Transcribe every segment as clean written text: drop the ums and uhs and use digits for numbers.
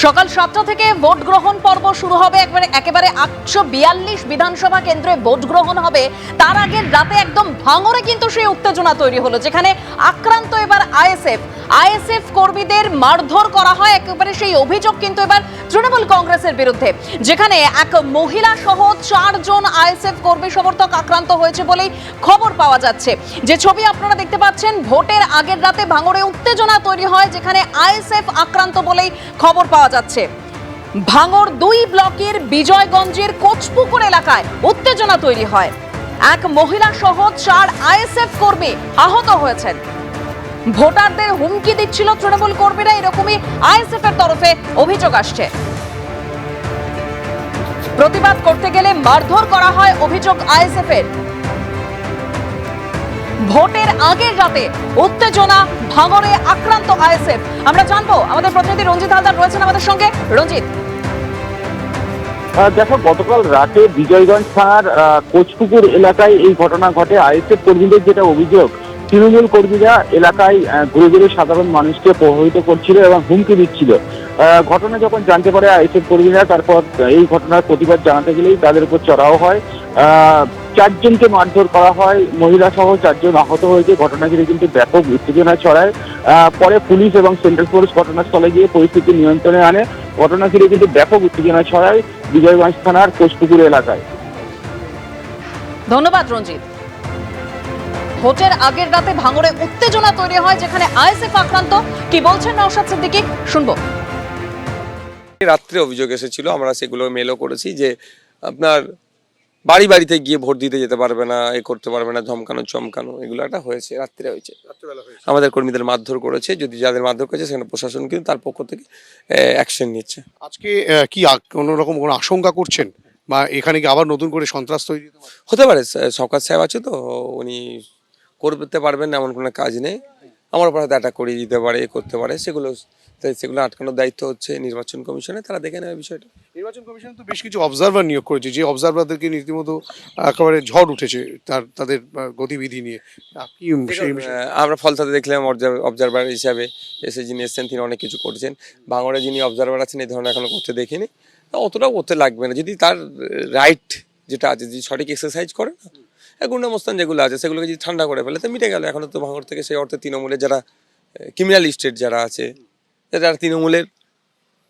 সকাল 7টা থেকে ভোট গ্রহণ পর্ব শুরু হবে। একেবারে 842 বিধানসভা কেন্দ্রে ভোট গ্রহণ হবে। তার আগের রাতে একদম ভাঙরে কিন্তু সেই উত্তেজনা তৈরি হলো, যেখানে আক্রান্ত এবার আইএসএফ কর্মীদের মারধর করা হয়। একেবারে সেই অভিযোগ কিন্তু এবার তৃণমূল কংগ্রেসের বিরুদ্ধে, যেখানে এক মহিলা সহ 4 জন আইএসএফ কর্মী সমর্থক আক্রান্ত হয়েছে বলেই খবর পাওয়া যাচ্ছে। যে ছবি আপনারা দেখতে পাচ্ছেন, ভোটের আগের রাতে ভাঙরে উত্তেজনা তৈরি হয়, যেখানে আইএসএফ আক্রান্ত বলেই খবর পাওয়া যাচ্ছে। ভাঙর 2 ব্লকের বিজয়গঞ্জের কোচপুকুর এলাকায় উত্তেজনা তৈরি হয়। এক মহিলা সহ 4 আইএসএফ কর্মী আহত হয়েছেন। ভোটারদের হুমকি দিচ্ছিল তৃণমূল কর্মীরা, এরকমই আইএসএফ এর তরফে অভিযোগ আসছে। প্রতিবাদ করতে গেলে মারধর করা হয়, অভিযোগ আইএসএফ এর। ভোটের আগের রাতে উত্তেজনা, ভাঙরে আক্রান্ত আইএসএফ। আমরা জানবো, আমাদের প্রতিনিধি রঞ্জিত হালদার রয়েছেন আমাদের সঙ্গে। রঞ্জিত, দেখো, গতকাল রাতে বিজয়গঞ্জ থানার কোচপুকুর এলাকায় এই ঘটনা ঘটে। আইএসএফ কর্মীদের যেটা অভিযোগ, তৃণমূল কর্মীরা এলাকায় ঘুরে ঘুরে সাধারণ মানুষকে প্রভাবিত করছিল এবং হুমকি দিচ্ছিল। ঘটনা যখন জানতে পারে আইএসএফ কর্মীরা, তারপর এই ঘটনার প্রতিবাদ জানাতে গেলেই তাদের উপর চড়াও হয়। 4 জনকে মারধর করা হয়, মহিলা সহ 4 জন আহত হয়েছে। ঘটনা ঘিরে কিন্তু ব্যাপক উত্তেজনা ছড়ায়। পরে পুলিশ এবং সেন্ট্রাল ফোর্স ঘটনাস্থলে গিয়ে পরিস্থিতি নিয়ন্ত্রণে আনে। ঘটনা ঘিরে কিন্তু ব্যাপক উত্তেজনা ছড়ায় বিজয়গঞ্জ থানার কোচপুকুর এলাকায়। ধন্যবাদ রঞ্জিত। ভোটের আগের রাতে ভাঙরে উত্তেজনা তৈরি হয়, যেখানে আইএসএফ আক্রান্ত। কি বলছেন নওশাদ সিদ্দিকী, শুনবো। রাত্রে অভিযোগ এসেছিল, আমরা সেগুলো মেলও করেছি যে আপনার বাড়ি বাড়িতে গিয়ে ভোট দিতে যেতে পারবে না, এ করতে পারবে না, ধমকানো চমকানো, এগুলো একটা হয়েছে, রাত্রে হয়েছে। আমাদের কর্মীদের মারধর করেছে। যদি যাদের মারধর করেছে সেখানে প্রশাসন কিন্তু তার পক্ষ থেকে অ্যাকশন নিচ্ছে। আজকে কি কোনো রকম কোনো আশঙ্কা করছেন, বা এখানে কি আবার নতুন করে সন্ত্রাস তৈরি হতে পারে? সরকার সাহেব আছে তো, উনি করতে পারবেন এমন কোনো কাজ নেই। আমার উপর হয়তো অ্যাটাক করিয়ে দিতে পারে, করতে পারে, সেগুলো আটকানোর দায়িত্ব হচ্ছে নির্বাচন কমিশনে, তারা দেখে নেবে বিষয়টা। নির্বাচন কমিশন তো বেশ কিছু অবজারভার নিয়োগ করেছে, যে অবজারভারদেরকে রীতিমতো একেবারে ঝড় উঠেছে তাদের গতিবিধি নিয়ে। আমরা ফলতাতে দেখলাম অবজারভার হিসাবে এসে যিনি এসছেন তিনি অনেক কিছু করছেন। ভাঙড়ে যিনি অবজারভার আছেন এই ধরনের এখনো করতে দেখিনি। অতটাও করতে লাগবে না, যদি তার রাইট যেটা আছে, যদি সঠিক এক্সারসাইজ করে না, গুন্ডামস্তান যেগুলো আছে সেগুলোকে যদি ঠান্ডা করে ফেলে তো মিটে গেল। এখনো তো ভাঙড় থেকে সেই অর্থে তৃণমূলের যারা ক্রিমিনাল লিস্টেড যারা আছে, যারা তৃণমূলের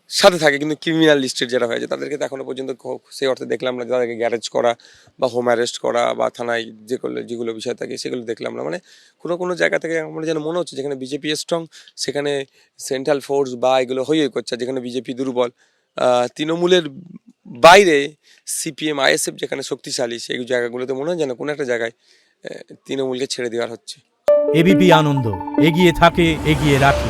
সাথে থাকে কিন্তু ক্রিমিনাল লিস্টেড যারা হয়েছে, তাদেরকে তো এখনো পর্যন্ত সেই অর্থে দেখলাম না। তাদেরকে গ্যারেজ করা বা হোম অ্যারেস্ট করা বা থানায় যেগুলো বিষয় থাকে সেগুলো দেখলাম না। মানে কোনো জায়গা থেকে আমার যেন মনে হচ্ছে যেখানে বিজেপি স্ট্রং সেখানে সেন্ট্রাল ফোর্স বা এগুলো হয়েই করছে, যেখানে বিজেপি দুর্বল, তৃণমূলের বাইরে সিপিএম আইএসএফ যেখানে শক্তিশালী, সেই জায়গাগুলোতে মনে হয় যেন কোনো একটা জায়গায় তৃণমূলকে ছেড়ে দেওয়ার হচ্ছে। এবিপি আনন্দ, এগিয়ে থাকে, এগিয়ে রাখে।